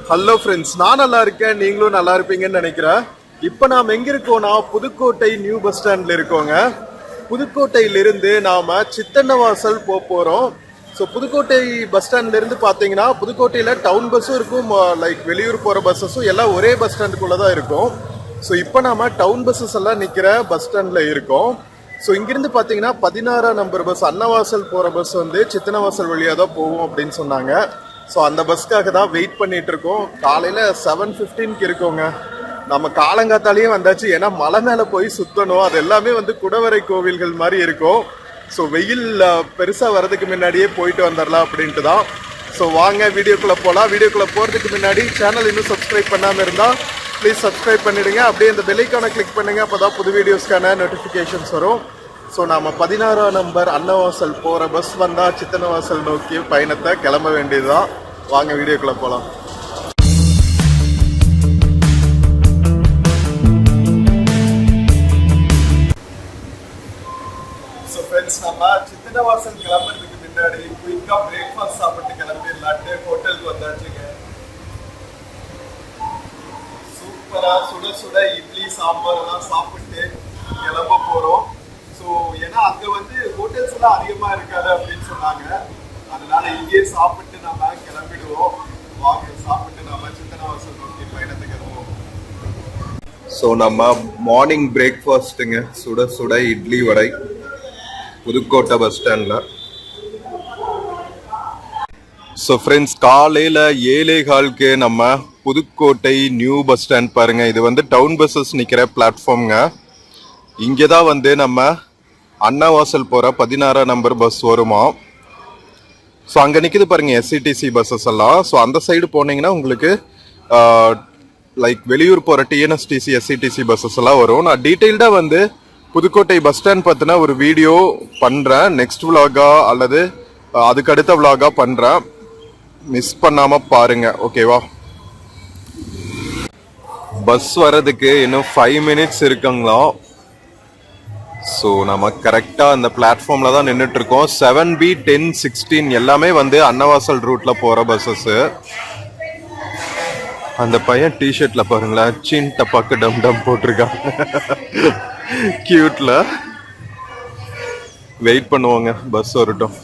Hello friends, நான் நல்லா இருக்கேன், நீங்களும் நல்லா இருப்பீங்கன்னு நினைக்கிறேன். இப்போ நாம் எங்கே இருக்கோம்னா புதுக்கோட்டை நியூ பஸ் ஸ்டாண்டில் இருக்கோங்க. புதுக்கோட்டையிலிருந்து நாம் சித்தன்னவாசல் போகிறோம். ஸோ புதுக்கோட்டை பஸ் ஸ்டாண்ட்லேருந்து பார்த்தீங்கன்னா புதுக்கோட்டையில் டவுன் பஸ்ஸும் இருக்கும், லைக் வெளியூர் போகிற பஸ்ஸஸும் எல்லாம் ஒரே பஸ் ஸ்டாண்டுக்குள்ளே தான் இருக்கும். ஸோ இப்போ நாம் டவுன் பஸ்ஸஸ் எல்லாம் நிற்கிற பஸ் ஸ்டாண்டில் இருக்கோம். ஸோ இங்கிருந்து பார்த்தீங்கன்னா 16ஆம் நம்பர் பஸ் அன்னவாசல் போகிற பஸ் வந்து சித்தன்னவாசல் வழியாக தான் போகும் அப்படின்னு சொன்னாங்க. ஸோ அந்த பஸ்க்காக தான் வெயிட் பண்ணிட்டு இருக்கோம். காலையில் 7:15க்கு இருக்கோங்க. நம்ம காலங்காத்தாலேயே வந்தாச்சு, ஏன்னா மலை மேலே போய் சுற்றணும். அது எல்லாமே வந்து குடவரை கோவில்கள் மாதிரி இருக்கும். ஸோ வெயில் பெருசாக வர்றதுக்கு முன்னாடியே போயிட்டு வந்துடலாம் அப்படின்ட்டு தான். ஸோ வாங்க வீடியோக்குள்ளே போகலாம். வீடியோக்குள்ளே போகிறதுக்கு முன்னாடி சேனல் இன்னும் சப்ஸ்கிரைப் பண்ணாமல் இருந்தால் ப்ளீஸ் சப்ஸ்கிரைப் பண்ணிவிடுங்க. அப்படியே இந்த பெல் ஐகானை கிளிக் பண்ணுங்கள், அப்போ தான் புது வீடியோஸ்க்கான நோட்டிஃபிகேஷன்ஸ் வரும். ஸோ நாம் 16ஆம் நம்பர் அன்னவாசல் போகிற பஸ் வந்தால் சித்தன்னவாசல் நோக்கி பயணத்தை கிளம்ப வேண்டியதுதான். வாங்க வீடியோக்குள்ளே போகலாம். ஸோ ஃப்ரெண்ட்ஸ், நம்ம சித்தன்னவாசல் கிளம்புறதுக்கு முன்னாடி குயிக்காக பிரேக்ஃபாஸ்ட் சாப்பிட்டு கிளம்பிடலான்ட்டு ஹோட்டலுக்கு வந்தாச்சுங்க. சூப்பராக சுட சுட இட்லி சாம்பார் எல்லாம் சாப்பிட்டு கிளம்ப போகிறோம். ஸோ ஏன்னா அங்கே வந்து ஹோட்டல்ஸ் எல்லாம் அதிகமாக இருக்காது அப்படின்னு சொன்னாங்க. அதனால இங்கேயே சாப்பிட்டு நம்ம கிளம்பிடுவோம். வாங்க சாப்பிட்டு நம்ம சித்தன்னவாசல் நோக்கி பயணத்தை கிளம்புவோம். ஸோ நம்ம மார்னிங் பிரேக்ஃபாஸ்ட்டுங்க, சுட சுட இட்லி வடை புதுக்கோட்டை பஸ் ஸ்டாண்டில். ஸோ ஃப்ரெண்ட்ஸ், காலையில் 7:15க்கு நம்ம புதுக்கோட்டை நியூ பஸ் ஸ்டாண்ட் பாருங்கள். இது வந்து டவுன் பஸ்ஸஸ் நிற்கிற பிளாட்ஃபார்ம்ங்க. இங்கே தான் வந்து நம்ம அன்னவாசல் போகிற 16ஆம் நம்பர் பஸ் வருமா. ஸோ அங்கே நிற்கிது பாருங்கள் எஸ்சிடிசி பஸ்ஸஸ் எல்லாம். ஸோ அந்த சைடு போனீங்கன்னா உங்களுக்கு லைக் வெளியூர் போகிற டிஎன்எஸ்டிசி எஸ்சிடிசி பஸ்ஸஸ் எல்லாம் வரும். நான் டீட்டெயில்டாக வந்து புதுக்கோட்டை பஸ் ஸ்டாண்ட் பார்த்தினா ஒரு வீடியோ பண்ணுறேன், நெக்ஸ்ட் விலாகா அல்லது அதுக்கு அடுத்த விலாகா பண்ணுறேன். மிஸ் பண்ணாமல் பாருங்கள், ஓகேவா? பஸ் வர்றதுக்கு இன்னும் 5 minutes இருக்குங்களா. ஸோ நம்ம கரெக்டாக அந்த பிளாட்ஃபார்மில் தான் நின்றுட்டுருக்கோம். 7B 10 16 எல்லாமே வந்து அன்னவாசல் ரூட்டில் போகிற பஸ்ஸஸ்ஸு. அந்த பையன் டிஷர்ட்டில் பாருங்களேன், சின் டப்பாக்கு டம் டம் போட்டிருக்காங்க. கியூட்ல. வெயிட் பண்ணுவோங்க, பஸ் வரட்டும்.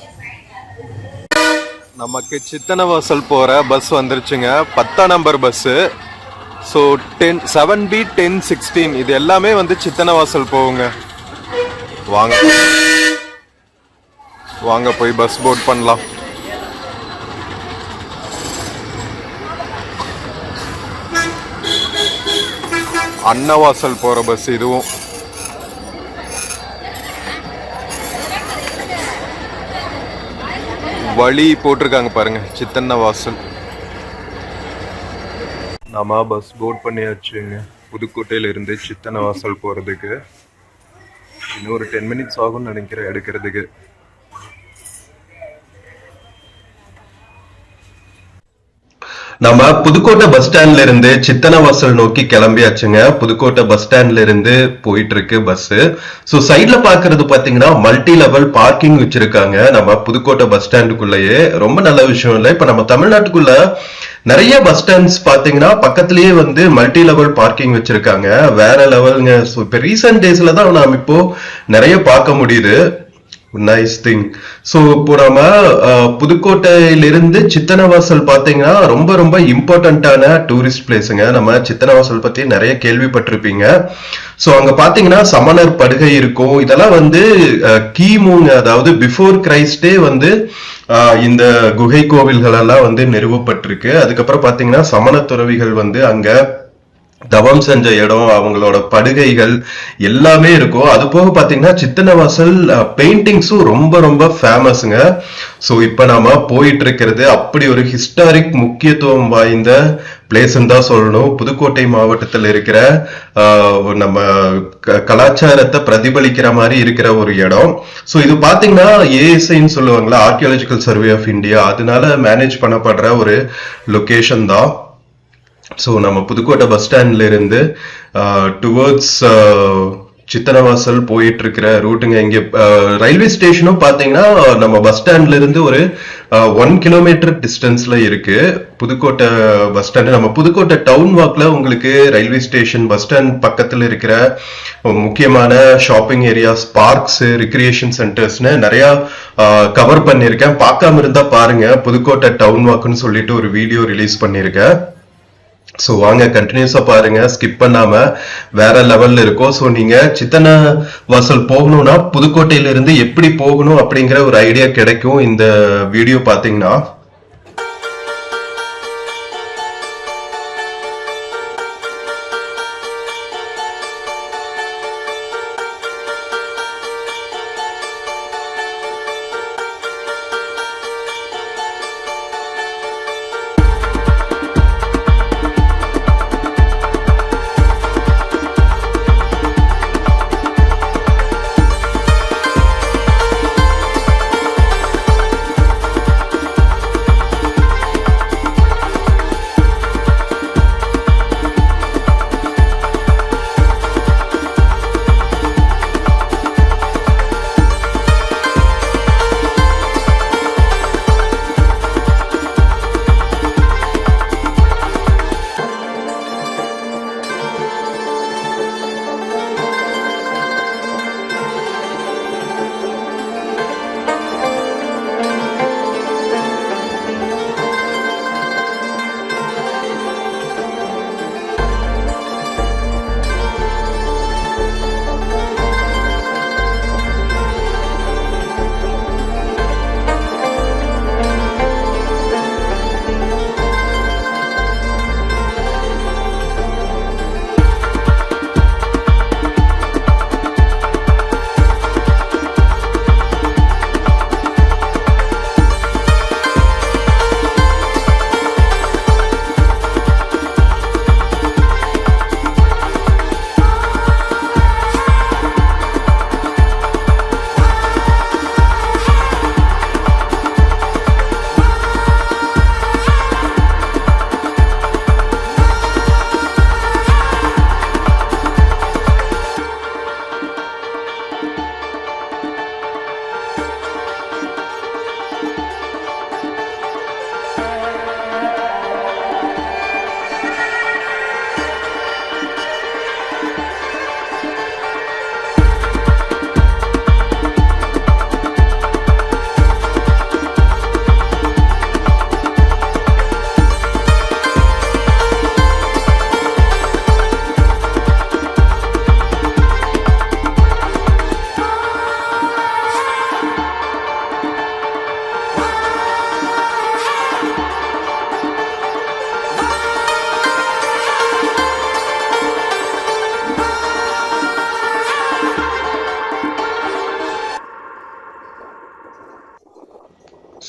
நமக்கு சித்தன்னவாசல் போகிற பஸ் வந்துருச்சுங்க, 10ஆம் நம்பர் பஸ்ஸு. ஸோ 7B 10 16 இது எல்லாமே வந்து சித்தன்னவாசல் போகுங்க. வாங்க வாங்க போய் பஸ் போர்ட் பண்ணலாம். அன்னவாசல் போற பஸ் இதுவும். வழி போட்டிருக்காங்க பாருங்க, சித்தன்னவாசல். நாம பஸ் போர்ட் பண்ணியாச்சுங்க. புதுக்கோட்டையில இருந்து சித்தன்னவாசல் போறதுக்கு இன்னும் ஒரு 10 minutes ஆகும்னு நினைக்கிறேன் எடுக்கிறதுக்கு. நம்ம புதுக்கோட்டை பஸ் ஸ்டாண்ட்ல இருந்து சித்தன்னவாசல் நோக்கி கிளம்பியாச்சுங்க. புதுக்கோட்டை பஸ் ஸ்டாண்ட்ல இருந்து போயிட்டு இருக்கு பஸ். ஸோ சைட்ல பாக்குறது பாத்தீங்கன்னா மல்டி லெவல் பார்க்கிங் வச்சிருக்காங்க நம்ம புதுக்கோட்டை பஸ் ஸ்டாண்டுக்குள்ளேயே. ரொம்ப நல்ல விஷயம் இல்லை. இப்ப நம்ம தமிழ்நாட்டுக்குள்ள நிறைய பஸ் ஸ்டாண்ட்ஸ் பாத்தீங்கன்னா பக்கத்திலேயே வந்து மல்டி லெவல் பார்க்கிங் வச்சிருக்காங்க. வேற லெவலுங்க. ஸோ இப்ப ரீசெண்ட் டேஸ்ல தான் நாம் இப்போ நிறைய பார்க்க முடியுது. Nice thing. ஸோ இப்போ நம்ம புதுக்கோட்டையிலிருந்து சித்தன்னவாசல் பார்த்தீங்கன்னா ரொம்ப ரொம்ப இம்பார்ட்டண்ட்டான டூரிஸ்ட் பிளேஸுங்க. நம்ம சித்தன்னவாசல் பற்றி நிறைய கேள்விப்பட்டிருப்பீங்க. ஸோ அங்கே பார்த்தீங்கன்னா சமணர் படுகை இருக்கும். இதெல்லாம் வந்து கிமுங்க, அதாவது பிஃபோர் கிரைஸ்டே வந்து இந்த குகை கோவில்கள் எல்லாம் வந்து நிறுவப்பட்டிருக்கு. அதுக்கப்புறம் பார்த்தீங்கன்னா சமண துறவிகள் வந்து அங்கே தவம் செஞ்ச இடம், அவங்களோட படுகைகள் எல்லாமே இருக்கும். அது போக பாத்தீங்கன்னா சித்தன்னவாசல் பெயிண்டிங்ஸும் ரொம்ப ரொம்ப ஃபேமஸுங்க. ஸோ இப்ப நாம போயிட்டு இருக்கிறது அப்படி ஒரு ஹிஸ்டாரிக் முக்கியத்துவம் வாய்ந்த பிளேஸ்ன்னு தான் சொல்லணும். புதுக்கோட்டை மாவட்டத்தில் இருக்கிற நம்ம கலாச்சாரத்தை பிரதிபலிக்கிற மாதிரி இருக்கிற ஒரு இடம். ஸோ இது பாத்தீங்கன்னா ஏஎஸ்ஐன்னு சொல்லுவாங்களா, ஆர்கியாலஜிக்கல் சர்வே ஆஃப் இந்தியா, அதனால மேனேஜ் பண்ணப்படுற ஒரு லொகேஷன் தான். ஸோ நம்ம புதுக்கோட்டை பஸ் ஸ்டாண்ட்ல இருந்து டுவர்ட்ஸ் சித்தனவாசல் போயிட்டு இருக்கிற ரூட்டுங்க. இங்க ரயில்வே ஸ்டேஷனும் பாத்தீங்கன்னா நம்ம பஸ் ஸ்டாண்ட்ல இருந்து ஒரு 1 கிலோமீட்டர் டிஸ்டன்ஸ்ல இருக்கு. புதுக்கோட்டை பஸ் ஸ்டாண்ட், நம்ம புதுக்கோட்டை டவுன் வாக்ல உங்களுக்கு ரயில்வே ஸ்டேஷன், பஸ் ஸ்டாண்ட் பக்கத்துல இருக்கிற முக்கியமான ஷாப்பிங் ஏரியாஸ், பார்க்ஸ், ரிக்ரியேஷன் சென்டர்ஸ்னு நிறைய கவர் பண்ணிருக்கேன். பார்க்காம இருந்தா பாருங்க, புதுக்கோட்டை டவுன் வாக்குன்னு சொல்லிட்டு ஒரு வீடியோ ரிலீஸ் பண்ணிருக்கேன். ஸோ வாங்க கண்டினியூஸா பாருங்க, ஸ்கிப் பண்ணாம. வேற லெவல்ல இருக்கும். ஸோ நீங்க சித்தன வாசல் போகணும்னா புதுக்கோட்டையில இருந்து எப்படி போகணும் அப்படிங்கிற ஒரு ஐடியா கிடைக்கும் இந்த வீடியோ பாத்தீங்கன்னா.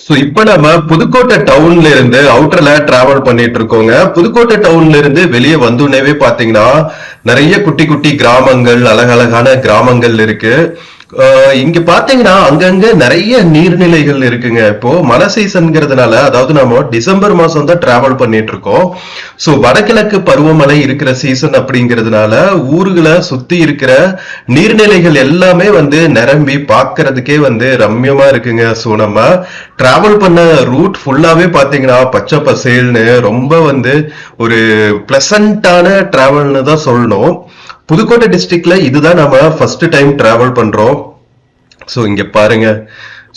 சோ இப்ப நம்ம புதுக்கோட்டை டவுன்ல இருந்து அவுட்டர்ல டிராவல் பண்ணிட்டு இருக்கோங்க. புதுக்கோட்டை டவுன்ல இருந்து வெளியே வந்தோடனே பாத்தீங்கன்னா நிறைய குட்டி குட்டி கிராமங்கள், அழகழகான கிராமங்கள் இருக்கு. இங்க பாத்தீங்கன்னா அங்கங்க நிறைய நீர்நிலைகள் இருக்குங்க. இப்போ மழை சீசன்ங்கிறதுனால, அதாவது நம்ம டிசம்பர் மாசம் தான் டிராவல் பண்ணிட்டு இருக்கோம். சோ வடகிழக்கு பருவமழை இருக்கிற சீசன் அப்படிங்கிறதுனால ஊர்களை சுத்தி இருக்கிற நீர்நிலைகள் எல்லாமே நிரம்பி பாக்குறதுக்கே ரம்யமா இருக்குங்க. சோ நம்ம டிராவல் பண்ண ரூட் ஃபுல்லாவே பாத்தீங்கன்னா பச்சை பசேல்னு ரொம்ப ஒரு பிளசண்டான டிராவல்னு தான் சொல்லணும். புதுக்கோட்டை டிஸ்ட்ரிக்ட்ல இதுதான் நம்ம ஃபர்ஸ்ட் டைம் டிராவல் பண்றோம். சோ இங்க பாருங்க,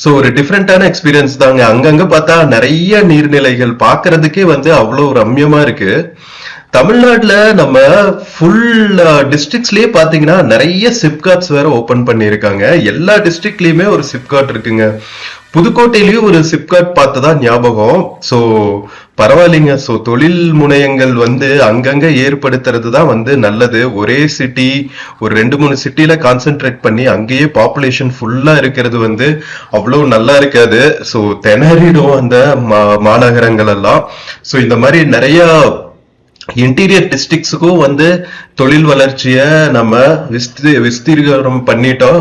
சோ ஒரு டிஃப்ரெண்டான எக்ஸ்பீரியன்ஸ் தாங்க. அங்கங்க பார்த்தா நிறைய நீர்நிலைகள் பாக்குறதுக்கே அவ்வளவு ரம்யமா இருக்கு. தமிழ்நாட்டுல நம்ம ஃபுல் டிஸ்ட்ரிக்ட்ஸ்லயே பாத்தீங்கன்னா நிறைய சிப்காட்ஸ் வேற ஓபன் பண்ணிருக்காங்க. எல்லா டிஸ்ட்ரிக்ட்லயுமே ஒரு சிப்காட் இருக்குங்க. புதுக்கோட்டையிலயும் ஒரு சிப்காட் பார்த்ததான் ஞாபகம். சோ பரவாயில்லைங்க. சோ தொழில் முனையங்கள் அங்கங்க ஏற்படுத்துறது தான் நல்லது. ஒரே சிட்டி, ஒரு 2-3 சிட்டில கான்சென்ட்ரேட் பண்ணி அங்கேயே பாப்புலேஷன் ஃபுல்லா இருக்கிறது அவ்வளவு நல்லா இருக்காது. சோ திணறிடும் அந்த மாநகரங்கள் எல்லாம். சோ இந்த மாதிரி நிறைய இன்டீரியர் டிஸ்ட்ரிக்ட்ஸுக்கும் தொழில் வளர்ச்சிய நம்ம விஸ்தீர்ணம் பண்ணிட்டோம்,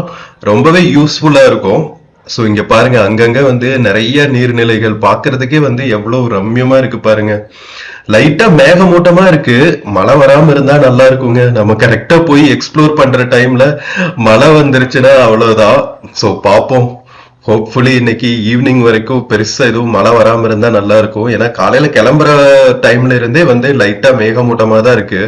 ரொம்பவே யூஸ்ஃபுல்லா இருக்கும். சோ இங்க பாருங்க அங்கங்க வந்து நிறைய நீர்நிலைகள் பார்க்கிறதுக்கே வந்து எவ்வளவு ரம்மியமா இருக்கு பாருங்க. லைட்டா மேகமூட்டமா இருக்கு. மழை வராம இருந்தா நல்லா இருக்குங்க. நம்ம கரெக்டா போய் எக்ஸ்ப்ளோர் பண்ற டைம்ல மழை வந்துருச்சுன்னா அவ்வளவுதான். சோ பாப்போம். ஹோப்ஃபுல்லி இன்னைக்கு ஈவினிங் வரைக்கும் பெருசா எதுவும் மழை வராம இருந்தா நல்லா இருக்கும். ஏன்னா காலையில கிளம்புற டைம்ல இருந்தே வந்து லைட்டா மேகமூட்டமா தான் இருக்கு.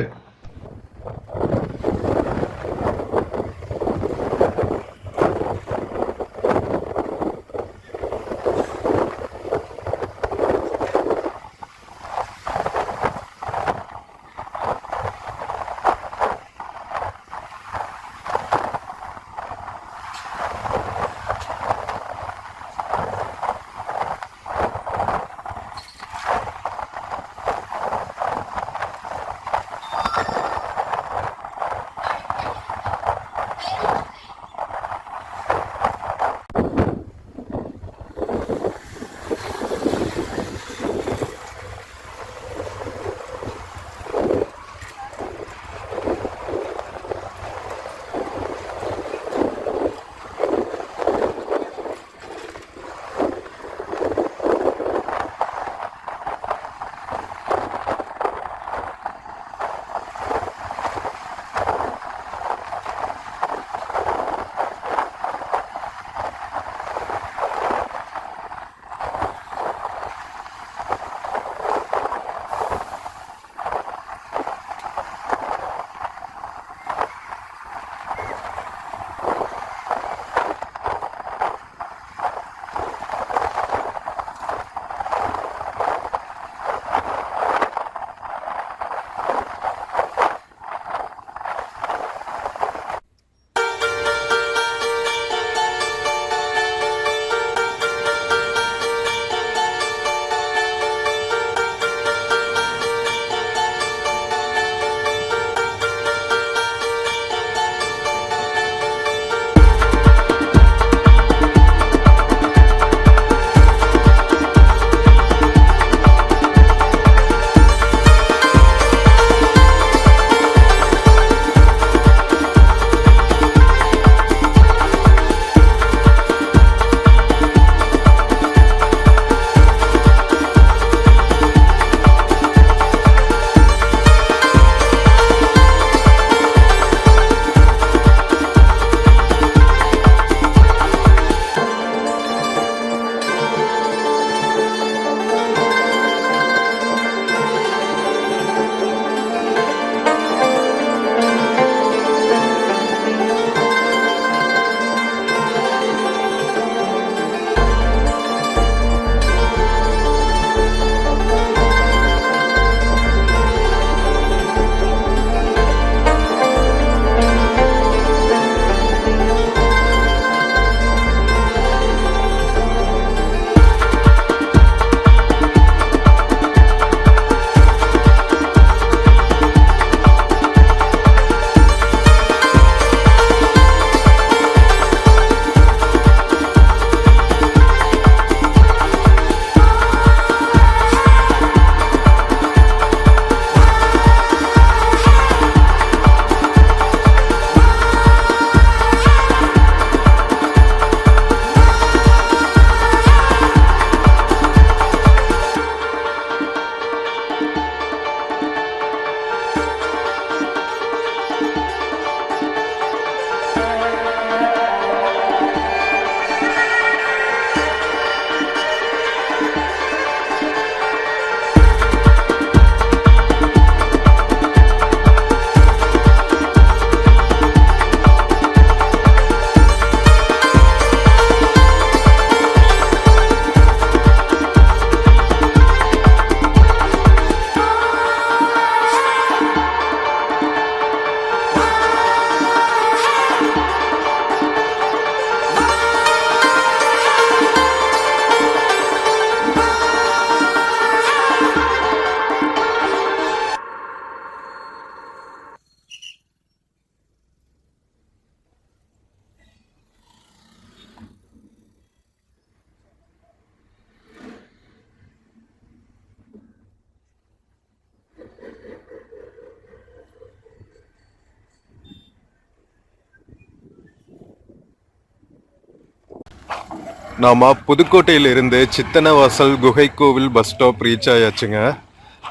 நாம புதுக்கோட்டையிலிருந்து சித்தனவாசல் குகை கோவில் பஸ் ஸ்டாப் ரீச் ஆயாச்சுங்க.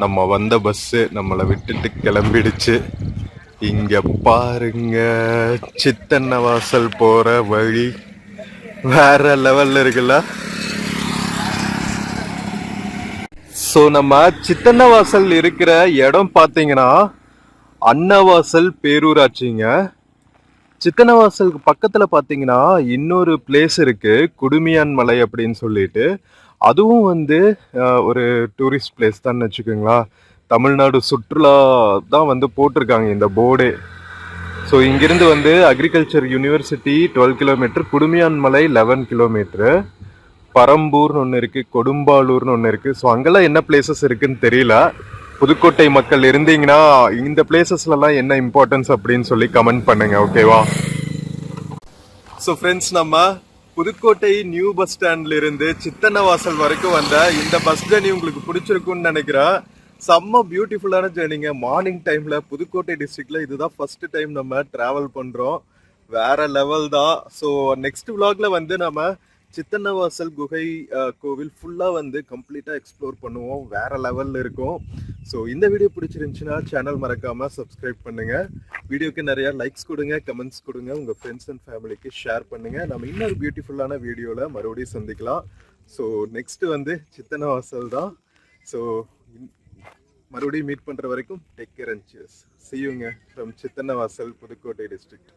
நம்ம வந்த பஸ்ஸு நம்மளை விட்டுட்டு கிளம்பிடுச்சு. இங்க பாருங்க, சித்தன்னவாசல் போற வழி வேற லெவல்ல இருக்குல்ல. ஸோ நம்ம சித்தன்னவாசல் இருக்கிற இடம் பார்த்தீங்கன்னா அன்னவாசல் பேரூராட்சிங்க. சித்தனவாசலுக்கு பக்கத்துல பாத்தீங்கன்னா இன்னொரு பிளேஸ் இருக்கு, குடுமியான் மலை அப்படின்னு சொல்லிட்டு. அதுவும் வந்து ஒரு டூரிஸ்ட் பிளேஸ் தான் வச்சுக்கோங்களா. தமிழ்நாடு சுற்றுலா தான் வந்து போட்டிருக்காங்க இந்த போர்டே. ஸோ இங்கிருந்து வந்து அக்ரிகல்ச்சர் யூனிவர்சிட்டி 12 கிலோமீட்டர், குடுமியான் மலை 11 கிலோமீட்டரு, பரம்பூர்னு ஒன்று இருக்கு, கொடும்பாலூர்னு ஒன்று இருக்கு. ஸோ அங்கெல்லாம் என்ன பிளேசஸ் இருக்குன்னு தெரியல. புதுக்கோட்டை மக்கள் இருந்தீங்கன்னா இந்த பிளேசஸ்லாம் என்ன இம்பார்ட்டன்ஸ் அப்படின்னு சொல்லி கமெண்ட் பண்ணுங்க, ஓகேவா? ஸோ ஃப்ரெண்ட்ஸ், நம்ம புதுக்கோட்டை நியூ பஸ் ஸ்டாண்ட்ல இருந்து சித்தன்னவாசல் வரைக்கும் வந்த இந்த பஸ் ஜர்னி உங்களுக்கு பிடிச்சிருக்கும்னு நினைக்கிறேன். செம்ம பியூட்டிஃபுல்லான ஜேர்னிங்க. மார்னிங் டைம்ல புதுக்கோட்டை டிஸ்ட்ரிக்ட்ல இதுதான் ஃபர்ஸ்ட் டைம் நம்ம டிராவல் பண்றோம். வேற லெவல் தான். ஸோ நெக்ஸ்ட் விலாக்ல வந்து நம்ம சித்தன்னவாசல் குகை கோவில் ஃபுல்லா வந்து கம்ப்ளீட்டா எக்ஸ்ப்ளோர் பண்ணுவோம். வேற லெவல்ல இருக்கும். ஸோ இந்த வீடியோ பிடிச்சிருந்துச்சுன்னா சேனல் மறக்காம சப்ஸ்கிரைப் பண்ணுங்க. வீடியோக்கு நிறைய லைக்ஸ் கொடுங்க, கமெண்ட்ஸ் கொடுங்க, உங்க ஃப்ரெண்ட்ஸ் அண்ட் ஃபேமிலிக்கு ஷேர் பண்ணுங்க. நம்ம இன்னொரு பியூட்டிஃபுல்லான வீடியோல மறுபடியும் சந்திக்கலாம். ஸோ நெக்ஸ்ட் வந்து சித்தன்னவாசல் தான். ஸோ மறுபடியும் மீட் பண்ற வரைக்கும் take care and cheers. See you from Sittannavasal, Pudukkottai district.